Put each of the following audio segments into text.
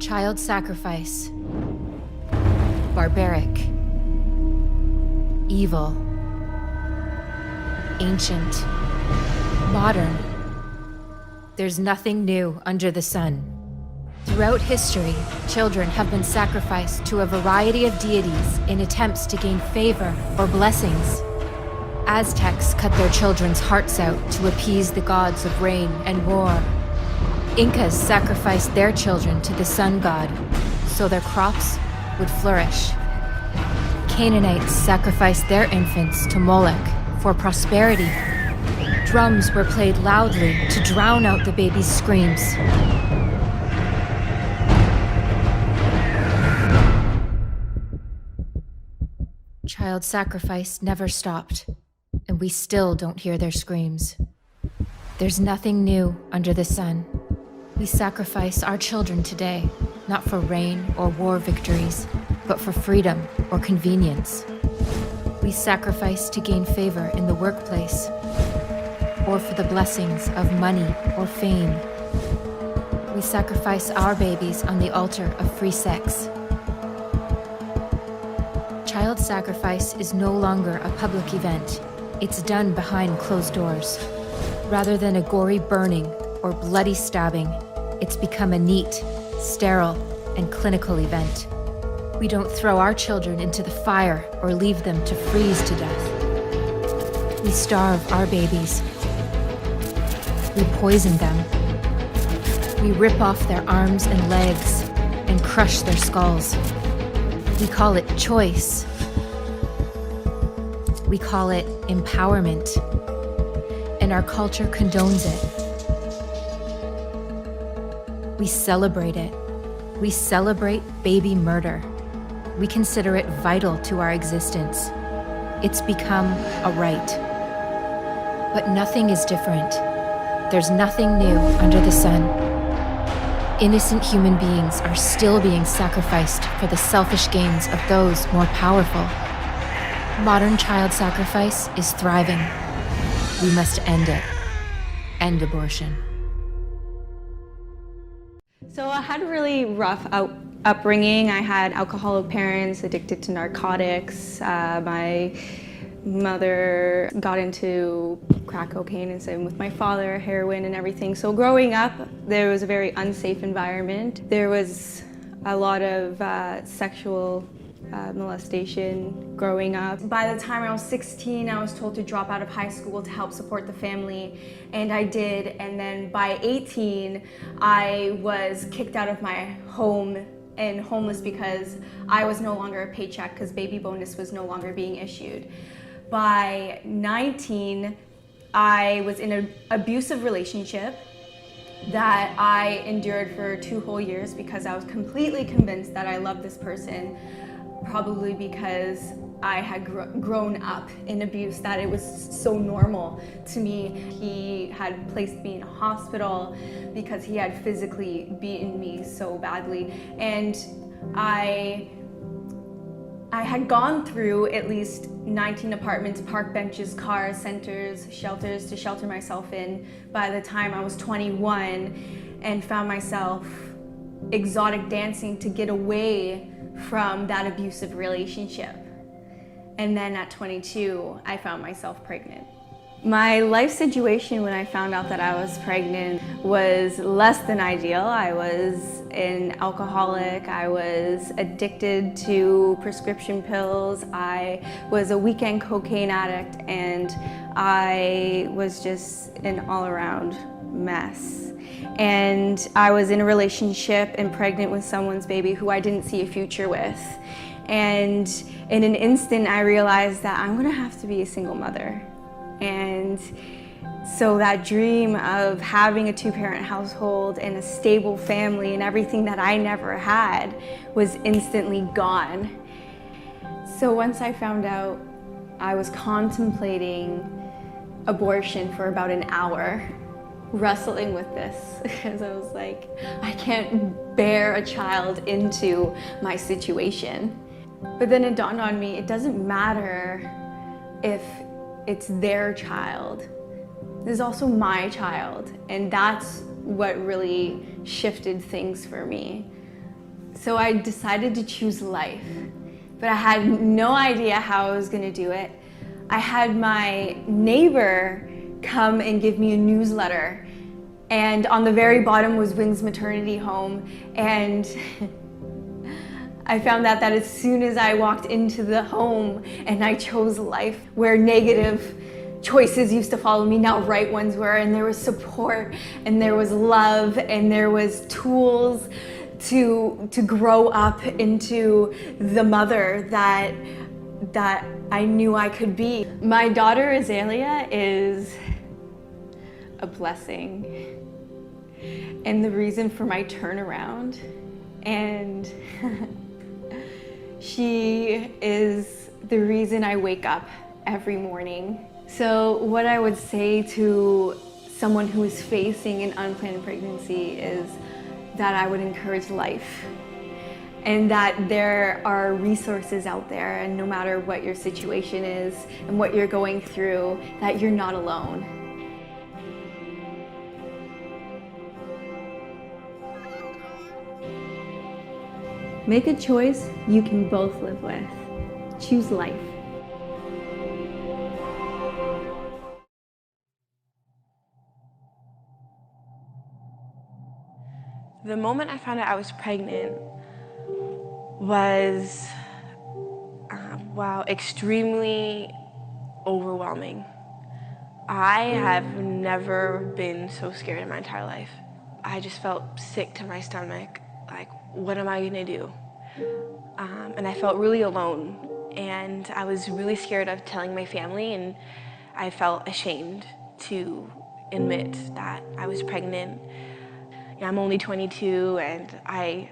Child sacrifice. Barbaric. Evil. Ancient. Modern. There's nothing new under the sun. Throughout history, children have been sacrificed to a variety of deities in attempts to gain favor or blessings. Aztecs cut their children's hearts out to appease the gods of rain and war. Incas sacrificed their children to the sun god so their crops would flourish. Canaanites sacrificed their infants to Moloch for prosperity. Drums were played loudly to drown out the baby's screams. Child sacrifice never stopped, and we still don't hear their screams. There's nothing new under the sun. We sacrifice our children today, not for rain or war victories, but for freedom or convenience. We sacrifice to gain favor in the workplace, or for the blessings of money or fame. We sacrifice our babies on the altar of free sex. Child sacrifice is no longer a public event. It's done behind closed doors. Rather than a gory burning or bloody stabbing, it's become a neat, sterile, and clinical event. We don't throw our children into the fire or leave them to freeze to death. We starve our babies. We poison them. We rip off their arms and legs and crush their skulls. We call it choice. We call it empowerment. And our culture condones it. We celebrate it. We celebrate baby murder. We consider it vital to our existence. It's become a right. But nothing is different. There's nothing new under the sun. Innocent human beings are still being sacrificed for the selfish gains of those more powerful. Modern child sacrifice is thriving. We must end it. End abortion. So I had a really rough upbringing. I had alcoholic parents, addicted to narcotics. My mother got into crack cocaine, and same with my father, heroin and everything. So growing up, there was a very unsafe environment. There was a lot of sexual molestation growing up. By the time I was 16, I was told to drop out of high school to help support the family, and I did. And then by 18, I was kicked out of my home and homeless because I was no longer a paycheck because baby bonus was no longer being issued. By 19, I was in an abusive relationship that I endured for 2 whole years because I was completely convinced that I loved this person, probably because I had grown up in abuse, that it was so normal to me. He had placed me in a hospital because he had physically beaten me so badly. And I had gone through at least 19 apartments, park benches, cars, centers, shelters to shelter myself in by the time I was 21, and found myself exotic dancing to get away from that abusive relationship. And then at 22, I found myself pregnant. My life situation when I found out that I was pregnant was less than ideal. I was an alcoholic. I was addicted to prescription pills. I was a weekend cocaine addict, and I was just an all-around mess. And I was in a relationship and pregnant with someone's baby who I didn't see a future with. And in an instant, I realized that I'm gonna have to be a single mother. And so that dream of having a 2-parent household and a stable family and everything that I never had was instantly gone. So once I found out, I was contemplating abortion for about an hour, wrestling with this, because I was like, I can't bear a child into my situation. But then it dawned on me, it doesn't matter if it's their child. This is also my child, and that's what really shifted things for me. So I decided to choose life, but I had no idea how I was gonna do it. I had my neighbor come and give me a newsletter, and on the very bottom was Wings Maternity Home, and I found out that as soon as I walked into the home and I chose life, where negative choices used to follow me, now right ones were, and there was support, and there was love, and there was tools to grow up into the mother that I knew I could be. My daughter Azalea is a blessing and the reason for my turnaround, and she is the reason I wake up every morning. So what I would say to someone who is facing an unplanned pregnancy is that I would encourage life, and that there are resources out there, and no matter what your situation is and what you're going through, that you're not alone. Make a choice you can both live with. Choose life. The moment I found out I was pregnant was, extremely overwhelming. I have never been so scared in my entire life. I just felt sick to my stomach, like, what am I gonna do? And I felt really alone, and I was really scared of telling my family, and I felt ashamed to admit that I was pregnant. I'm only 22, and I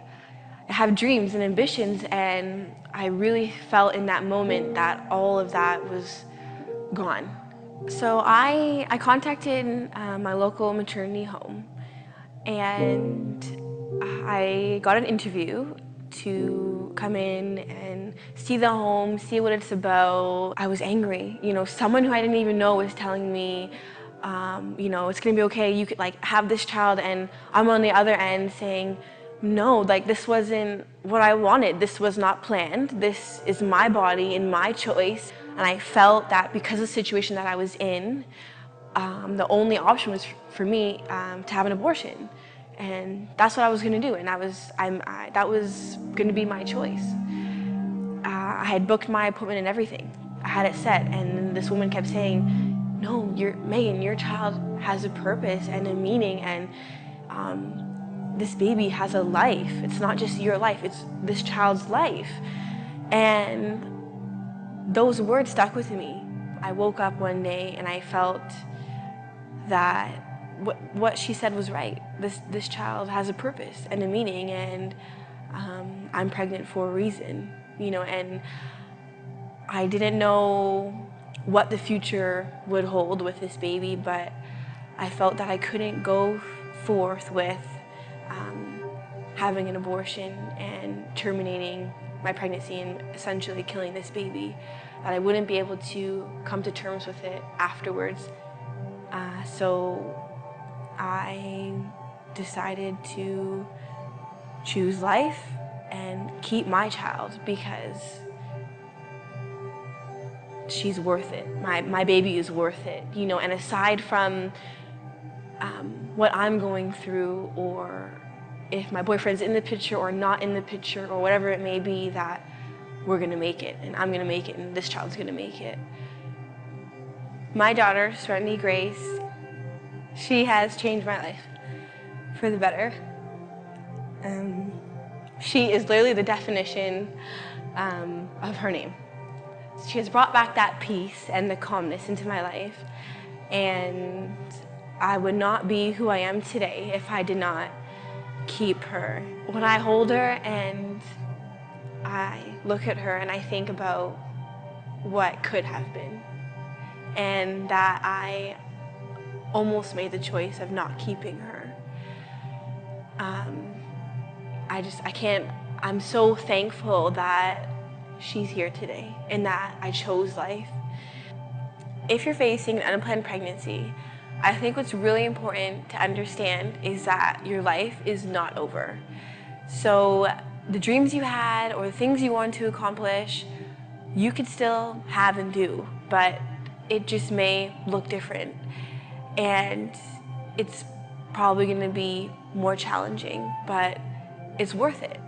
have dreams and ambitions, and I really felt in that moment that all of that was gone. So I contacted my local maternity home, and I got an interview to come in and see the home, see what it's about. I was angry. Someone who I didn't even know was telling me, it's gonna be okay, you could have this child, and I'm on the other end saying, no, this wasn't what I wanted. This was not planned. This is my body and my choice. And I felt that because of the situation that I was in, the only option was for me to have an abortion. And that's what I was gonna do, and that was gonna be my choice. I had booked my appointment and everything. I had it set, and this woman kept saying, no, Megan, your child has a purpose and a meaning, and this baby has a life. It's not just your life, it's this child's life. And those words stuck with me. I woke up one day and I felt that what she said was right. This child has a purpose and a meaning, and I'm pregnant for a reason, and I didn't know what the future would hold with this baby, but I felt that I couldn't go forth with having an abortion and terminating my pregnancy and essentially killing this baby, that I wouldn't be able to come to terms with it afterwards. So I decided to choose life and keep my child because she's worth it. My baby is worth it, and aside from what I'm going through, or if my boyfriend's in the picture or not in the picture, or whatever it may be, that we're gonna make it, and I'm gonna make it, and this child's gonna make it. My daughter, Serenity Grace, she has changed my life for the better. She is literally the definition of her name. She has brought back that peace and the calmness into my life, and I would not be who I am today if I did not keep her. When I hold her and I look at her and I think about what could have been, and that I almost made the choice of not keeping her, I'm so thankful that she's here today and that I chose life. If you're facing an unplanned pregnancy, I think what's really important to understand is that your life is not over. So the dreams you had or the things you want to accomplish, you could still have and do, but it just may look different. And it's probably going to be more challenging, but it's worth it.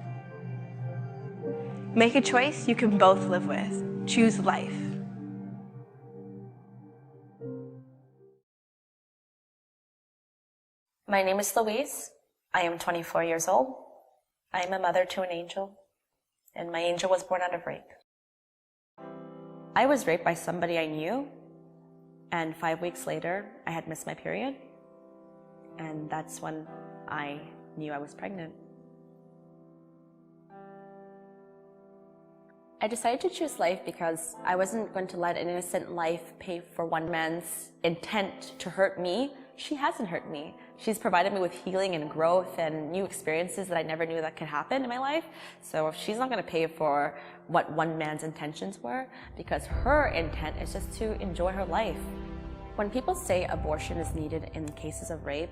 Make a choice you can both live with. Choose life. My name is Louise. I am 24 years old. I am a mother to an angel, and my angel was born out of rape. I was raped by somebody I knew, and 5 weeks later, I had missed my period, and that's when I knew I was pregnant. I decided to choose life because I wasn't going to let an innocent life pay for one man's intent to hurt me. She hasn't hurt me. She's provided me with healing and growth and new experiences that I never knew that could happen in my life. So she's not going to pay for what one man's intentions were, because her intent is just to enjoy her life. When people say abortion is needed in cases of rape,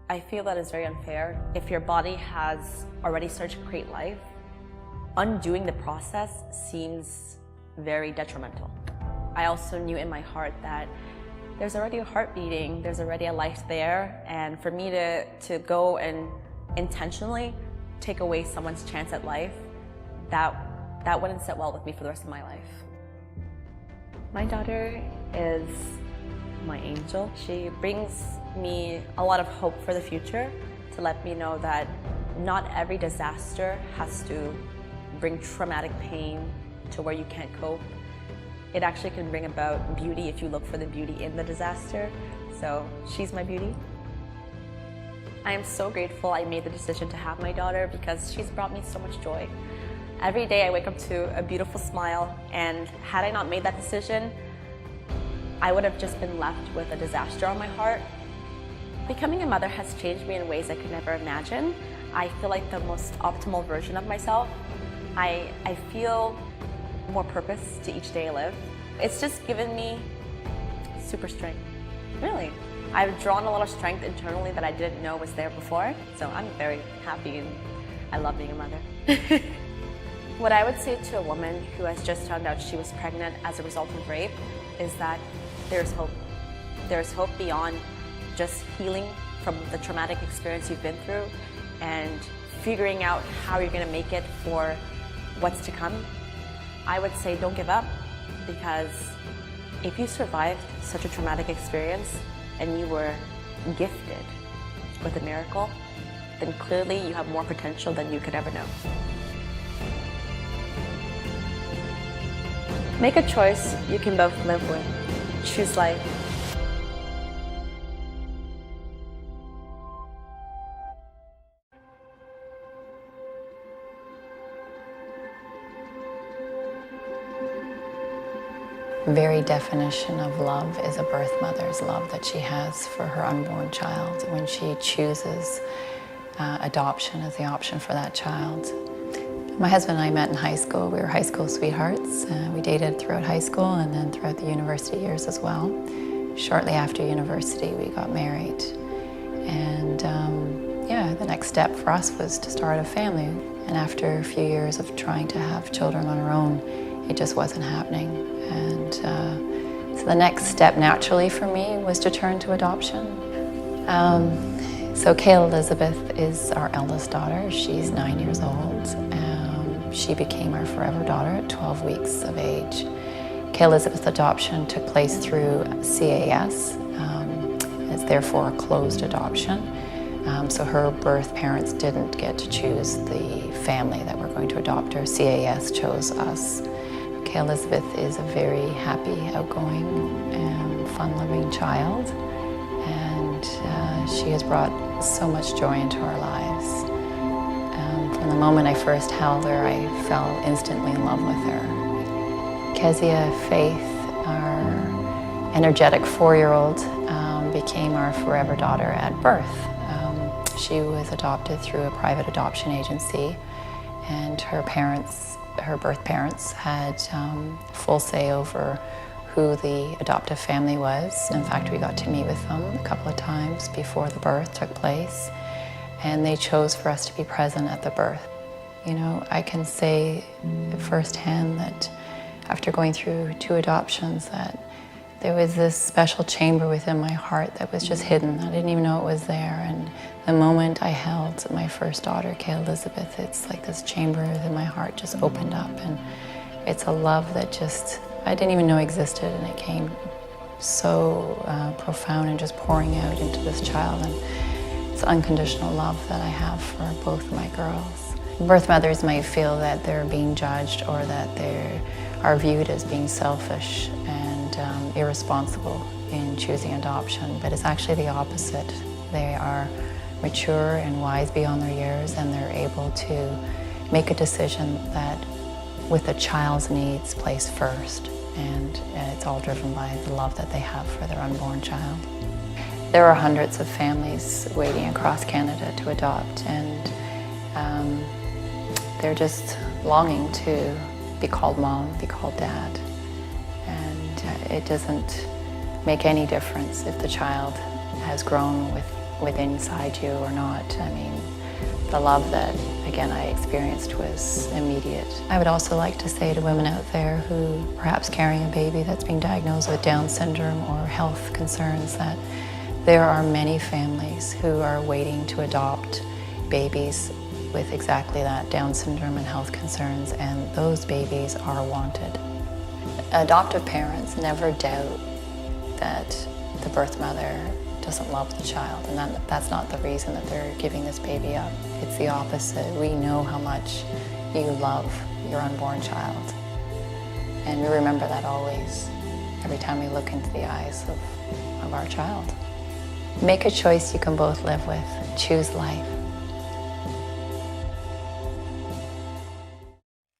I feel that is very unfair. If your body has already started to create life, undoing the process seems very detrimental. I also knew in my heart that there's already a heart beating, there's already a life there, and for me to go and intentionally take away someone's chance at life, that wouldn't sit well with me for the rest of my life. My daughter is my angel. She brings me a lot of hope for the future, to let me know that not every disaster has to bring traumatic pain to where you can't cope. It actually can bring about beauty if you look for the beauty in the disaster. So she's my beauty. I am so grateful I made the decision to have my daughter, because she's brought me so much joy. Every day I wake up to a beautiful smile, and had I not made that decision, I would have just been left with a disaster on my heart. Becoming a mother has changed me in ways I could never imagine. I feel like the most optimal version of myself. I feel more purpose to each day I live. It's just given me super strength, really. I've drawn a lot of strength internally that I didn't know was there before, so I'm very happy and I love being a mother. What I would say to a woman who has just found out she was pregnant as a result of rape is that there's hope. There's hope beyond just healing from the traumatic experience you've been through and figuring out how you're going to make it for what's to come. I would say don't give up, because if you survived such a traumatic experience and you were gifted with a miracle, then clearly you have more potential than you could ever know. Make a choice you can both live with. Choose life. Very definition of love is a birth mother's love that she has for her unborn child when she chooses adoption as the option for that child. My husband and I met in high school. We were high school sweethearts. We dated throughout high school and then throughout the university years as well. Shortly after university, we got married. And yeah, the next step for us was to start a family. And after a few years of trying to have children on our own, it just wasn't happening. And so the next step naturally for me was to turn to adoption. So Kayla Elizabeth is our eldest daughter. She's 9 years old. She became our forever daughter at 12 weeks of age. Kayla Elizabeth's adoption took place through CAS. It's therefore a closed adoption. So her birth parents didn't get to choose the family that we're going to adopt her. CAS chose us. Kayla Elizabeth is a very happy, outgoing, and fun-loving child, and she has brought so much joy into our lives. From the moment I first held her, I fell instantly in love with her. Kezia Faith, our energetic 4-year-old, became our forever daughter at birth. She was adopted through a private adoption agency, and her birth parents had full say over who the adoptive family was. In fact, we got to meet with them a couple of times before the birth took place, and they chose for us to be present at the birth. You know, I can say firsthand that after going through 2 adoptions that there was this special chamber within my heart that was just hidden. I didn't even know it was there. And the moment I held my first daughter, Kay Elizabeth, it's like this chamber within my heart just opened up. And it's a love that just, I didn't even know existed, and it came so profound and just pouring out into this child. And it's unconditional love that I have for both of my girls. Birth mothers might feel that they're being judged or that they are viewed as being selfish and irresponsible in choosing adoption, but it's actually the opposite. They are mature and wise beyond their years, and they're able to make a decision that with the child's needs placed first, and it's all driven by the love that they have for their unborn child. There are hundreds of families waiting across Canada to adopt, and they're just longing to be called mom, be called dad. And it doesn't make any difference if the child has grown within inside you or not. I mean, the love that, again, I experienced was immediate. I would also like to say to women out there who perhaps carrying a baby that's being diagnosed with Down syndrome or health concerns that there are many families who are waiting to adopt babies with exactly that, Down syndrome and health concerns, and those babies are wanted. Adoptive parents never doubt that the birth mother doesn't love the child, and that's not the reason that they're giving this baby up. It's the opposite. We know how much you love your unborn child, and we remember that always, every time we look into the eyes of our child. Make a choice you can both live with. Choose life.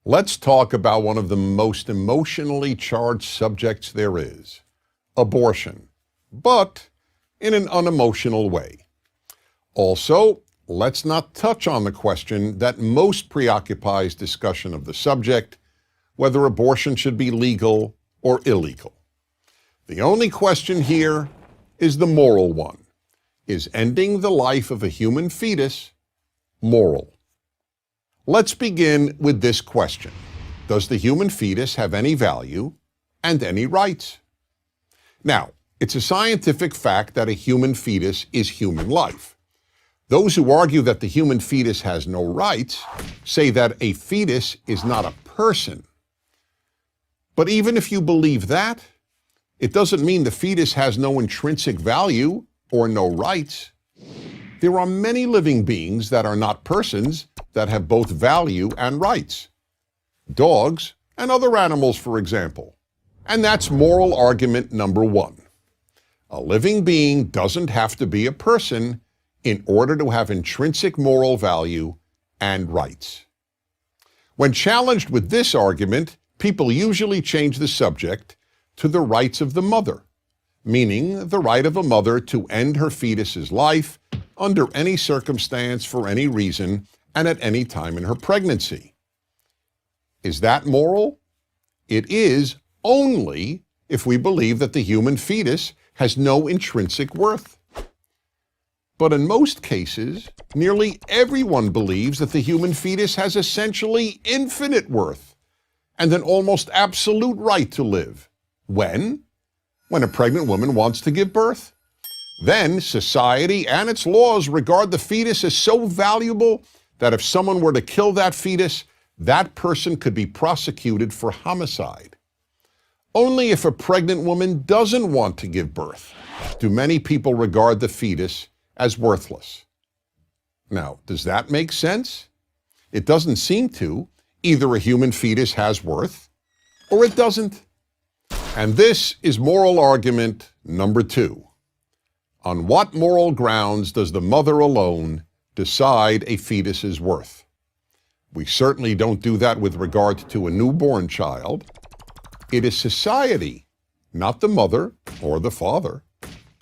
Let's talk about one of the most emotionally charged subjects there is, abortion, but in an unemotional way. Also, let's not touch on the question that most preoccupies discussion of the subject, whether abortion should be legal or illegal. The only question here is the moral one. Is ending the life of a human fetus moral? Let's begin with this question. Does the human fetus have any value and any rights? Now, it's a scientific fact that a human fetus is human life. Those who argue that the human fetus has no rights say that a fetus is not a person. But even if you believe that, it doesn't mean the fetus has no intrinsic value or no rights. There are many living beings that are not persons that have both value and rights. Dogs and other animals, for example. And that's moral argument number one. A living being doesn't have to be a person in order to have intrinsic moral value and rights. When challenged with this argument, people usually change the subject to the rights of the mother, meaning the right of a mother to end her fetus's life under any circumstance, for any reason, and at any time in her pregnancy. Is that moral? It is only if we believe that the human fetus has no intrinsic worth. But in most cases, nearly everyone believes that the human fetus has essentially infinite worth and an almost absolute right to live. When? When a pregnant woman wants to give birth. Then society and its laws regard the fetus as so valuable that if someone were to kill that fetus, that person could be prosecuted for homicide. Only if a pregnant woman doesn't want to give birth do many people regard the fetus as worthless. Now, does that make sense? It doesn't seem to. Either a human fetus has worth or it doesn't. And this is moral argument number two. On what moral grounds does the mother alone decide a fetus's worth? We certainly don't do that with regard to a newborn child. It is society, not the mother or the father,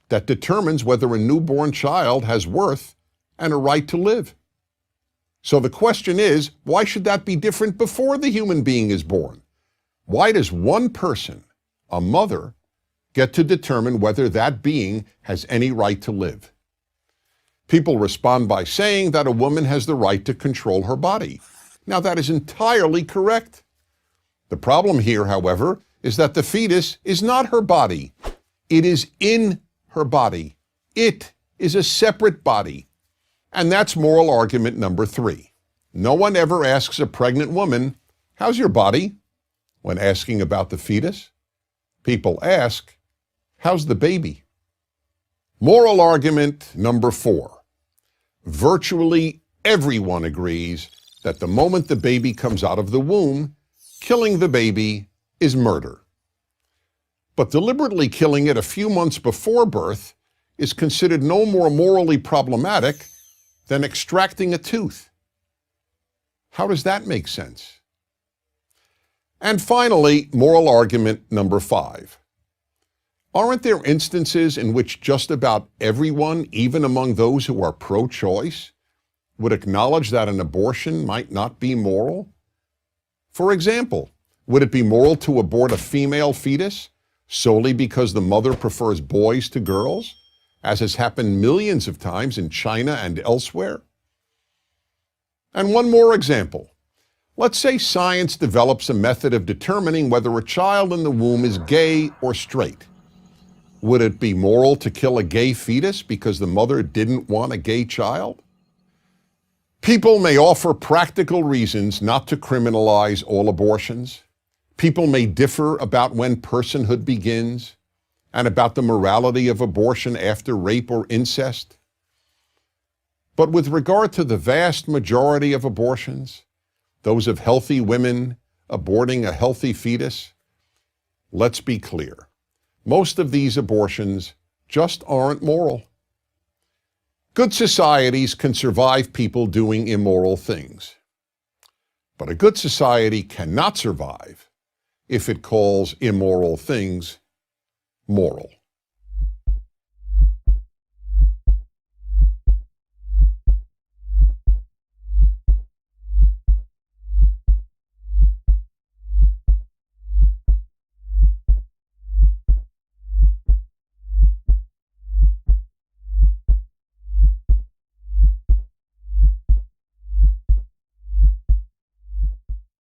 that determines whether a newborn child has worth and a right to live. So the question is, why should that be different before the human being is born? Why does one person, a mother, get to determine whether that being has any right to live? People respond by saying that a woman has the right to control her body, Now, that is entirely correct. The problem here, however, is that the fetus is not her body. It is in her body. It is a separate body. And that's moral argument number 3. No one ever asks a pregnant woman, "How's your body?" when asking about the fetus. People ask, "How's the baby?" Moral argument number 4. Virtually everyone agrees that the moment the baby comes out of the womb, killing the baby is murder. But deliberately killing it a few months before birth is considered no more morally problematic than extracting a tooth. How does that make sense? And finally, moral argument number 5. Aren't there instances in which just about everyone, even among those who are pro-choice, would acknowledge that an abortion might not be moral? For example, would it be moral to abort a female fetus solely because the mother prefers boys to girls, as has happened millions of times in China and elsewhere? And one more example. Let's say science develops a method of determining whether a child in the womb is gay or straight. Would it be moral to kill a gay fetus because the mother didn't want a gay child? People may offer practical reasons not to criminalize all abortions. People may differ about when personhood begins and about the morality of abortion after rape or incest. But with regard to the vast majority of abortions, those of healthy women aborting a healthy fetus, let's be clear. Most of these abortions just aren't moral. Good societies can survive people doing immoral things. But a good society cannot survive if it calls immoral things moral.